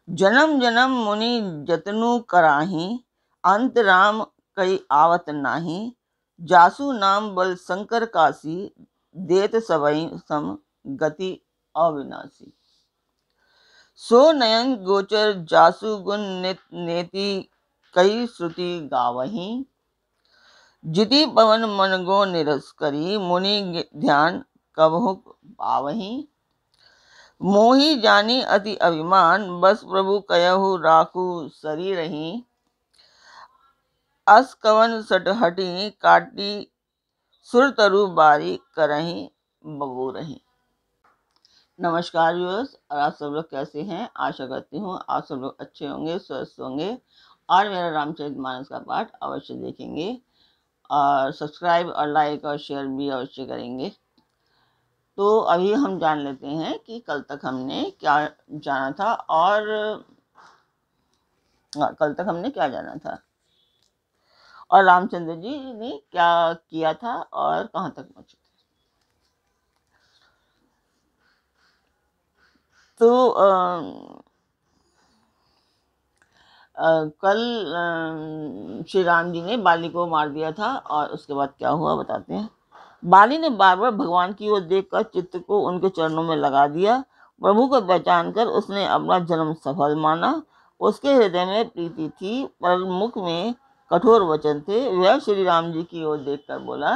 जन्म जन्म मुनि जतनु कराही, अंत राम कई आवत नाही। जासु नाम बल शंकर काशी, देत सबई सम गति अविनाशी। सो नयन गोचर जासु गुण नेति, कई श्रुति गावही। जिति पवन मन गो निरस करी, मुनि ध्यान कबहु पावही। मोहि जानी अति अभिमान, बस प्रभु कयहु राखू शरीरहि। अस कवन सट हटी, काटी सुर तरु बारी करही बबूरही। नमस्कार व्यूअर्स, और आप सब लोग कैसे हैं? आशा करती हूँ आप सब लोग अच्छे होंगे, स्वस्थ होंगे और मेरा रामचरितमानस का पाठ अवश्य देखेंगे और सब्सक्राइब और लाइक और शेयर भी अवश्य करेंगे। तो अभी हम जान लेते हैं कि कल तक हमने क्या जाना था और रामचंद्र जी ने क्या किया था और कहाँ तक पहुंचे थे। तो कल श्री राम जी ने बाली को मार दिया था और उसके बाद क्या हुआ बताते हैं। बाली ने बार बार भगवान की ओर देखकर चित्त को उनके चरणों में लगा दिया। प्रभु को पहचान कर उसने अपना जन्म सफल माना। उसके हृदय में प्रीति थी पर मुख में कठोर वचन थे। वह श्री राम जी की ओर देखकर बोला,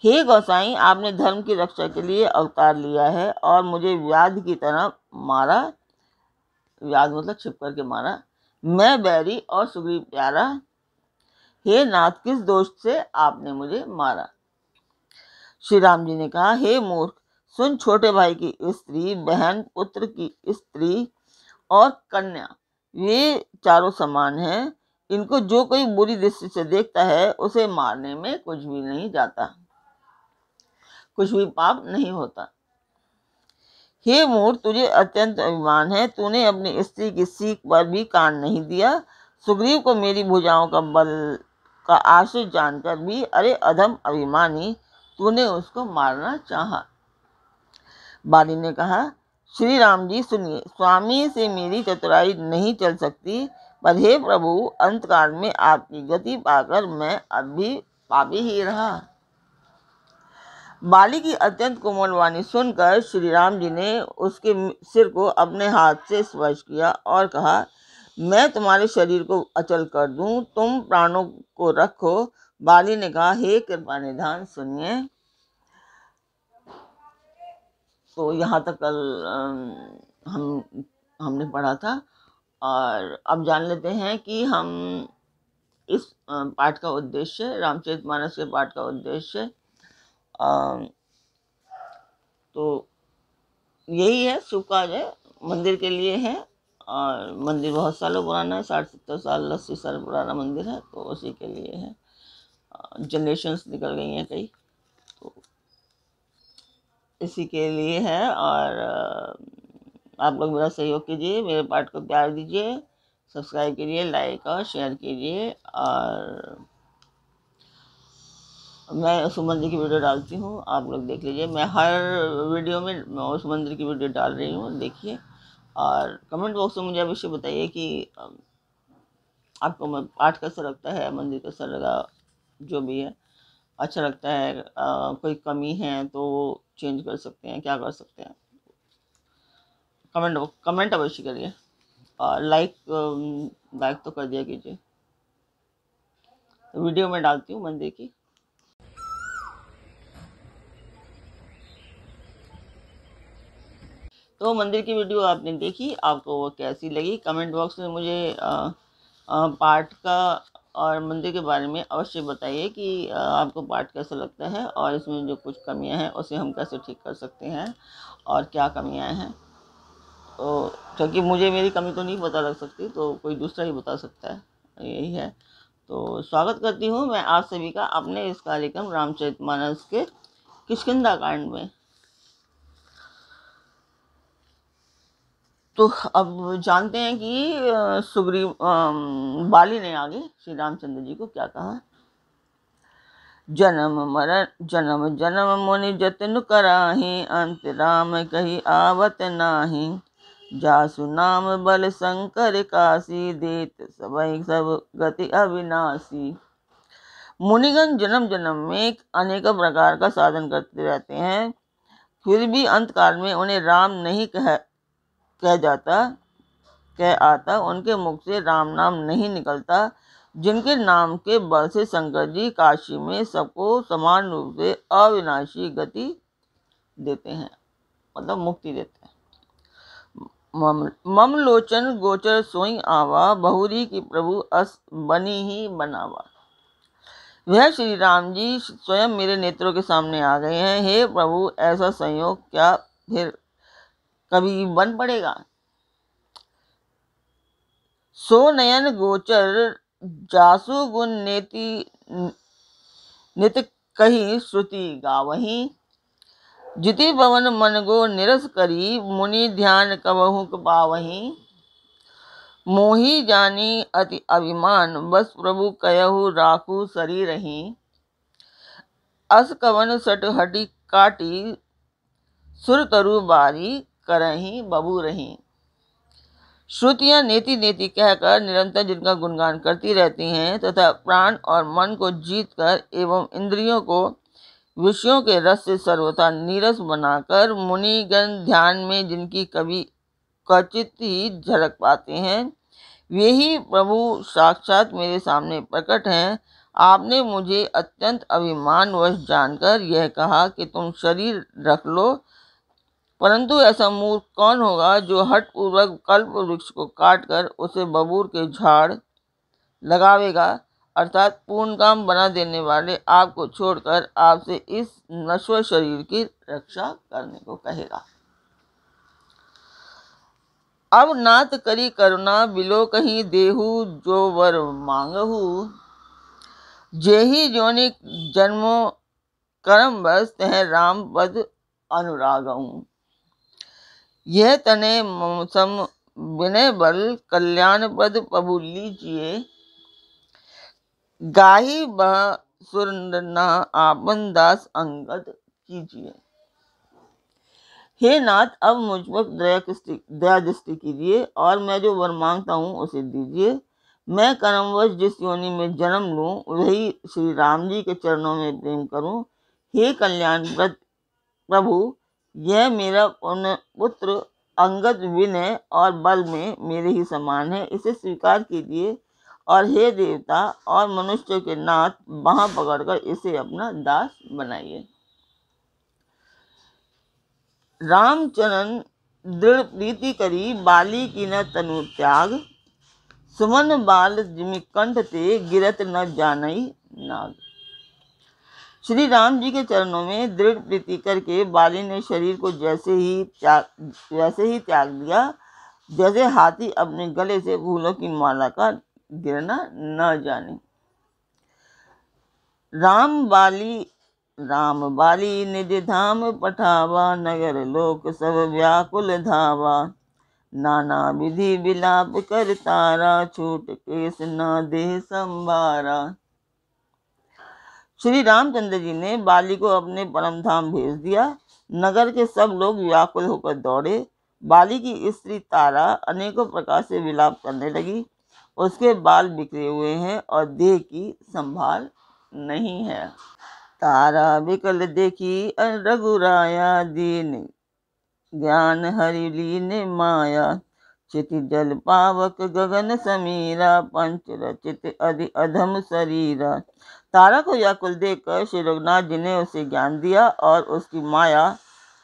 हे गोसाई, आपने धर्म की रक्षा के लिए अवतार लिया है और मुझे व्याध की तरह मारा। व्याध मतलब छिप करके मारा। मैं बैरी और सुग्रीव प्यारा। हे नाथ, किस दोष से आपने मुझे मारा? श्री राम जी ने कहा, हे मूर्ख, सुन, छोटे भाई की स्त्री, बहन, पुत्र की स्त्री और कन्या, ये चारों समान हैं। इनको जो कोई बुरी दृष्टि से देखता है उसे मारने में कुछ भी नहीं जाता, कुछ भी पाप नहीं होता। हे मूर्ख, तुझे अत्यंत अभिमान है। तूने अपनी स्त्री की सीख पर भी कान नहीं दिया। सुग्रीव को मेरी भुजाओं का बल का आश्रय जानकर भी, अरे अधम अभिमानी, तूने उसको मारना चाहा। बाली ने कहा, श्री राम जी सुनिए, स्वामी से मेरी चतुराई नहीं चल सकती, पर हे प्रभु, अंतकाल में आपकी गति पाकर मैं अब भी पापी ही रहा। बाली की अत्यंत कोमल वाणी सुनकर श्री राम जी ने उसके सिर को अपने हाथ से स्पर्श किया और कहा, मैं तुम्हारे शरीर को अचल कर दूं, तुम प्राणों को रखो। बाली ने कहा, हे कृपा निधान, सुनिए। तो यहाँ तक कल हमने पढ़ा था और अब जान लेते हैं कि हम इस पाठ का उद्देश्य, रामचरितमानस के पाठ का उद्देश्य तो यही है, शुभ कार्य मंदिर के लिए है। और मंदिर बहुत सालों पुराना है, 60-70 साल 80 साल पुराना मंदिर है, तो उसी के लिए है। जनरेशन्स निकल गई हैं कई, तो इसी के लिए है। और आप लोग मेरा सहयोग कीजिए, मेरे पाठ को प्यार दीजिए, सब्सक्राइब कीजिए, लाइक और शेयर कीजिए। और मैं उस मंदिर की वीडियो डालती हूँ, आप लोग देख लीजिए। मैं हर वीडियो में उस मंदिर की वीडियो डाल रही हूँ, देखिए। और कमेंट बॉक्स में मुझे अवश्य बताइए कि आपको पाठ कैसा लगता है, मंदिर कैसा लगा, जो भी है अच्छा लगता है। कोई कमी है तो चेंज कर सकते हैं, क्या कर सकते हैं, कमेंट अवश्य करिए। और लाइक तो कर दिया कीजिए। तो वीडियो में डालती हूँ मंदिर की। तो मंदिर की वीडियो आपने देखी, आपको वो कैसी लगी? कमेंट बॉक्स में मुझे पाठ का और मंदिर के बारे में अवश्य बताइए कि आपको पाठ कैसा लगता है और इसमें जो कुछ कमियां हैं उसे हम कैसे ठीक कर सकते हैं और क्या कमियां हैं। तो क्योंकि मुझे मेरी कमी तो नहीं पता लग सकती, तो कोई दूसरा ही बता सकता है, यही है। तो स्वागत करती हूँ मैं आप सभी का अपने इस कार्यक्रम रामचरितमानस के किष्किंधा कांड में। तो अब जानते हैं कि सुग्रीव बाली ने आगे श्री रामचंद्र जी को क्या कहा। जन्म मरण जन्म जन्म मुनि जतन कराही, अंत राम कही आवत नाही। जासु नाम बल शंकर काशी, देत सबई सब गति अविनाशी। मुनिगण जन्म जन्म में अनेक प्रकार का साधन करते रहते हैं, फिर भी अंत काल में उन्हें राम नहीं कह आता, उनके मुख से राम नाम नहीं निकलता, जिनके नाम के बल से शंकर जी काशी में सबको समान रूप से अविनाशी गति देते हैं, मतलब मुक्ति देते हैं। मम लोचन गोचर सोई आवा, बहुरी की प्रभु अस बनी ही बनावा। वह श्री राम जी स्वयं मेरे नेत्रों के सामने आ गए हैं। हे प्रभु, ऐसा संयोग क्या फिर कभी बन पड़ेगा। सो नयन गोचर जासु गुण नेति नित कही श्रुति गावही, जिति पवन मन गो निरस करी, मुनि ध्यान कबहु पावही। मोही जानी अति अभिमान, बस प्रभु कहु राखू शरीरहि, अस कवन सट हटी काटी, सुर तरु बारी करही बबू रही। श्रुतियाँ नेति नेति कहकर निरंतर जिनका गुणगान करती रहती हैं तथा प्राण और मन को जीतकर एवं इंद्रियों को विषयों के रस से सर्वथा नीरस बनाकर मुनिगण ध्यान में जिनकी कभी क्वचित ही झलक पाते हैं, वे ही प्रभु साक्षात मेरे सामने प्रकट हैं। आपने मुझे अत्यंत अभिमानवश जानकर यह कहा कि तुम शरीर रख लो, परंतु ऐसा मूर्ख कौन होगा जो हठ पूर्वक कल्प वृक्ष को काटकर उसे बबूर के झाड़ लगावेगा, अर्थात पूर्ण काम बना देने वाले आपको छोड़कर आपसे इस नश्वर शरीर की रक्षा करने को कहेगा। अब नाथ करी करुणा, बिलो कहीं देहु जो वर मांगहु, जेहि जोनि जन्मो कर्म बस तह राम पद अनुरागहु। यह तने सम विनय बल, कल्याण पद प्रभु लीजिए, गाही बह सुरना आपन दास अंगद कीजिए। हे नाथ, अब मुझ पर दया दृष्टि कीजिए और मैं जो वर मांगता हूँ उसे दीजिए। मैं कर्मवश जिस योनि में जन्म लूँ वही श्री राम जी के चरणों में प्रेम करूँ। हे कल्याण प्रभु, यह मेरा पुत्र अंगद विनय और बल में मेरे ही समान है, इसे स्वीकार कीजिए। और हे देवता और मनुष्य के नाथ, बाँह पकड़कर इसे अपना दास बनाइए। रामचरण दृढ़ प्रीति करी, बाली की न तनु त्याग, सुमन बाल जिमि कंठ ते, गिरत न जानई नाग। श्री राम जी के चरणों में दृढ़ प्रीति करके बाली ने शरीर को वैसे ही त्याग दिया जैसे हाथी अपने गले से फूलों की माला का गिरना न जाने। राम बाली निज धाम पठावा, नगर लोक सब व्याकुल धावा, नाना विधि विलाप कर तारा, छूट केस न देह संभारा। श्री रामचंद्र जी ने बाली को अपने परम धाम भेज दिया। नगर के सब लोग व्याकुल होकर दौड़े। बाली की स्त्री तारा अनेकों प्रकार से विलाप करने लगी। उसके बाल बिखरे हुए हैं और देह की संभाल नहीं है। तारा विकल देखी रघुराया, दीन ज्ञान हरि लीन माया, चिति जल पावक गगन समीरा, पंच रचित अधि अधम शरीरा। तारा को व्याकुल देखकर श्री रघुनाथ जी ने उसे ज्ञान दिया और उसकी माया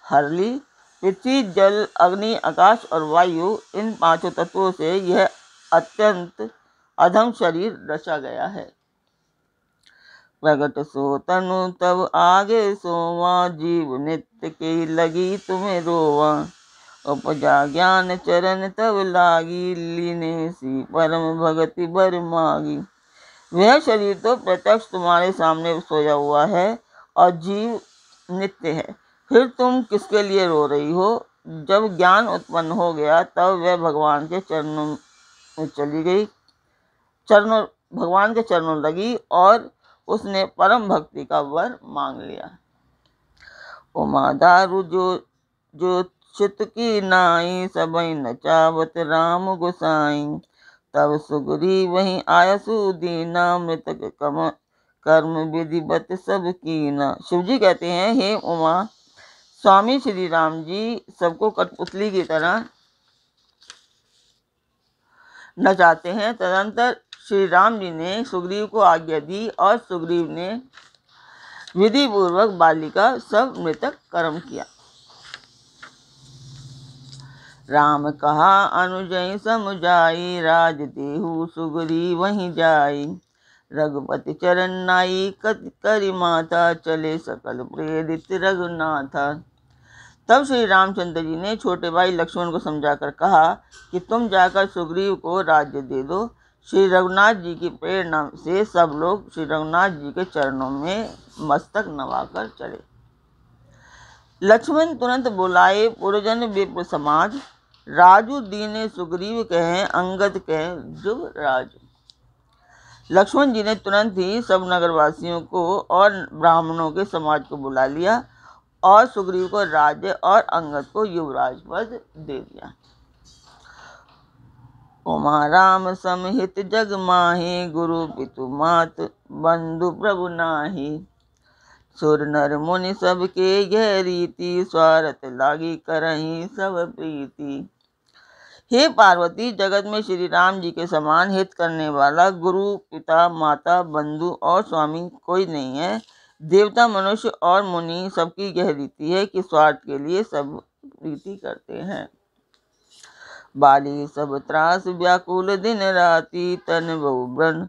हर ली। पृथ्वी, जल, अग्नि, आकाश और वायु, इन पांचों तत्वों से यह अत्यंत अधम शरीर रचा गया है। प्रगट सो तनु तब आगे सोवा, जीव नित्य के लगी तुम्हें रोवा, उपजा ज्ञान चरण तब लागी, लीने सी परम भगति बर मागी। वह शरीर तो प्रत्यक्ष तुम्हारे सामने सोया हुआ है और जीव नित्य है, फिर तुम किसके लिए रो रही हो। जब ज्ञान उत्पन्न हो गया तब वह भगवान के चरणों में चली गई, भगवान के चरणों लगी और उसने परम भक्ति का वर मांग लिया। उमा दारू जो चित की नाई, सबई नचावत राम गोसाई। तब सुग्रीव वहीं आयसु दीना, मृतक कर्म विधिवत सब कीना। शिवजी कहते हैं, हे उमा, स्वामी श्री राम जी सबको कठपुतली की तरह नचाते हैं। तदंतर श्री राम जी ने सुग्रीव को आज्ञा दी और सुग्रीव ने विधि पूर्वक बाली का सब मृतक कर्म किया। राम कहा अनुजय समुझाई, राज देहु सुग्रीव वहीं जाई। रघुपति चरण नाई, करि माता, चले सकल प्रेरित रघुनाथा। तब श्री रामचंद्र जी ने छोटे भाई लक्ष्मण को समझाकर कहा कि तुम जाकर सुग्रीव को राज्य दे दो। श्री रघुनाथ जी की प्रेरणा से सब लोग श्री रघुनाथ जी के चरणों में मस्तक नवाकर चले। लक्ष्मण तुरंत बुलाए पुरजन विप्र समाज, राजू दीने सुग्रीव कहें, अंगद कहें जुगराज। लक्ष्मण जी ने तुरंत ही सब नगरवासियों को और ब्राह्मणों के समाज को बुला लिया और सुग्रीव को राज्य और अंगद को युवराज पद दे दिया। उमा राम समहित जग माही, गुरु पितु मात बंधु प्रभु नाही। सुर नर मुनि सबके यह रीति, स्वार्थ लागी करही सब प्रीति। हे पार्वती, जगत में श्री राम जी के समान हित करने वाला गुरु, पिता, माता, बंधु और स्वामी कोई नहीं है। देवता, मनुष्य और मुनि सबकी यह रीति है कि स्वार्थ के लिए सब प्रीति करते हैं। बाली सब त्रास व्याकुल दिन राति, तन बहु व्रण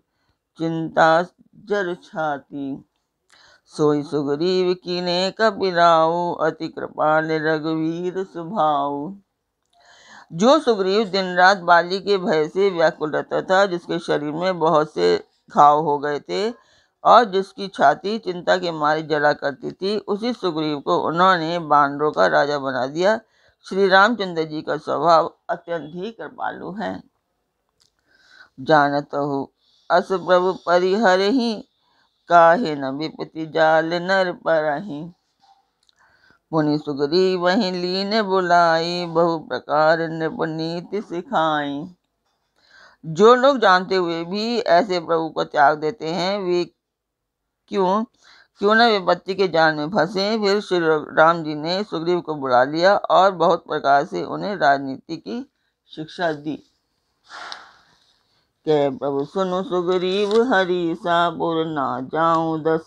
चिंता जर छाती। सोई सुग्रीव कीने कपिराऊ, अति कृपाल रघुवीर सुभाऊ। जो सुग्रीव दिन रात बाली के भय से व्याकुल रहता था, जिसके शरीर में बहुत से घाव हो गए थे और जिसकी छाती चिंता के मारे जला करती थी, उसी सुग्रीव को उन्होंने बानरों का राजा बना दिया। श्री रामचंद्र जी का स्वभाव अत्यंत ही कृपालु है। जानत हो अस प्रभु परिहरहि, काहे न विपत्ति जाल नर परहि। मुनि सुग्रीव वहीं लीन बुलाई, बहु प्रकार नृपनीति सिखाई। जो लोग जानते हुए भी ऐसे प्रभु को त्याग देते हैं, वे क्यों न विपत्ति के जाल में फंसे। फिर श्री राम जी ने सुग्रीव को बुला लिया और बहुत प्रकार से उन्हें राजनीति की शिक्षा दी। कह प्रभु सुनो सुग्रीव हरीसा, पुर ना जाऊं 10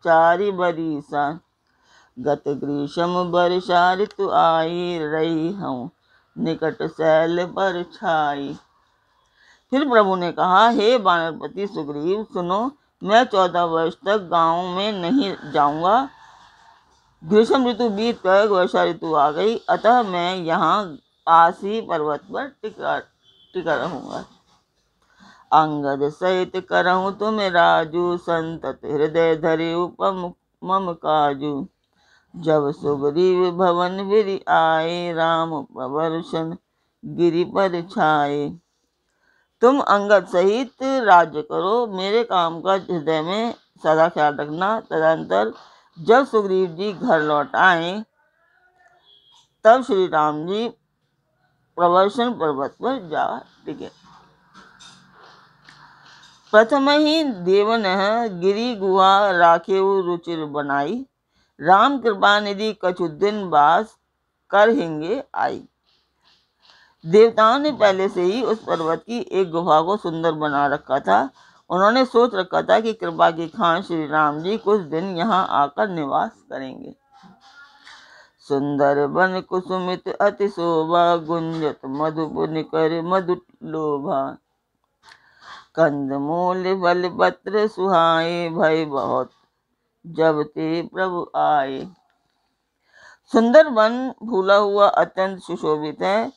चारि बरीसा। गत ग्रीष्म वर्षा ऋतु आई, रही हूँ निकट शैल पर छाई। फिर प्रभु ने कहा, हे वानरपति सुग्रीव सुनो, मैं 14 वर्ष तक गांव में नहीं जाऊंगा। ग्रीष्म ऋतु बीत कर वर्षा ऋतु आ गई, अतः मैं यहाँ पास ही पर्वत पर टिका रहूंगा। अंगद सहित करहूँ तुम राजू, संतत हृदय धरे उपम मम काजू। जब सुग्रीव भवन वीर आए, राम प्रवर्षण गिरि पर छाए। तुम अंगद सहित राज्य करो, मेरे काम का हृदय में सदा ख्याल रखना। तदंतर जब सुग्रीव जी घर लौट आए, तब श्री राम जी प्रवर्षण पर्वत पर जा टिके। प्रथम ही देवन गिरि गुहा राखेउ रुचिर बनाई, राम कृपा निधि कछु दिन बास कर हिंगे आई। देवताओं ने पहले से ही उस पर्वत की एक गुफा को सुंदर बना रखा था। उन्होंने सोच रखा था कि कृपा की खान श्री राम जी कुछ दिन यहाँ आकर निवास करेंगे। सुंदर बन कुसुमित अति शोभा, गुंजत मधुपुर निकर मधु लोभा। कंद मूल फल पत्र सुहाए, भय बहुत जब ते प्रभु आए। सुंदर वन फूला हुआ अत्यंत सुशोभित है।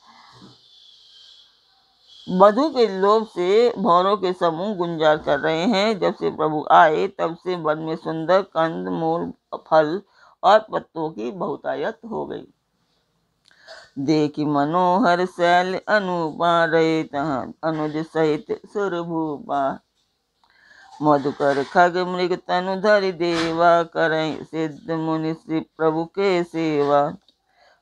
मधु के लोभ से भौरों के समूह गुंजार कर रहे हैं। जब से प्रभु आए, तब से वन में सुंदर कंद मूल फल और पत्तों की बहुतायत हो गई। देखी मनोहर शैल अनुपा, रहे तहाँ अनुज सहित सुरभूपा। मधुकर खग मृग तनु धरि देवा, करहि सिद्ध मुनि श्री प्रभु के सेवा।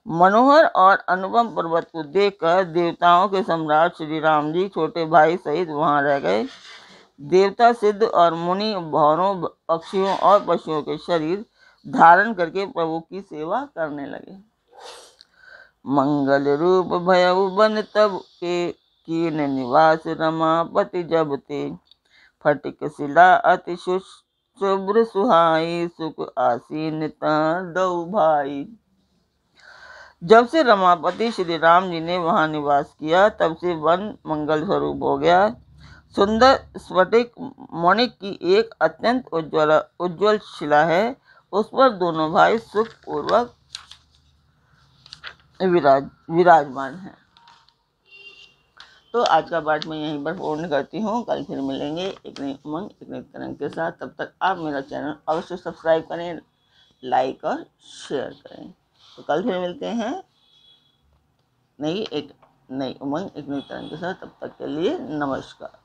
मनोहर और अनुपम पर्वत को देखकर देवताओं के सम्राट श्री राम जी छोटे भाई सहित वहां रह गए। देवता, सिद्ध और मुनि भौरों, पक्षियों और पशुओं के शरीर धारण करके प्रभु की सेवा करने लगे। मंगल रूप भयउ बन तब के कीन निवास रमापति जब ते। फटिक शिला अति शुभ्र सुहाई सुख आसीन दऊ भाई। जब से रमापति श्री राम जी ने वहां निवास किया तब से वन मंगल स्वरूप हो गया। सुंदर स्फटिक मणिक की एक अत्यंत उज्ज्वल शिला है, उस पर दोनों भाई सुख पूर्वक विराजमान हैं। तो आज का पाठ मैं यहीं पर पूर्ण करती हूँ। कल फिर मिलेंगे एक नई उमंग एक नई तरंग के साथ। तब तक आप मेरा चैनल अवश्य सब्सक्राइब करें, लाइक और शेयर करें। तो कल फिर मिलते हैं एक नई उमंग एक नई तरंग के साथ। तब तक के लिए नमस्कार।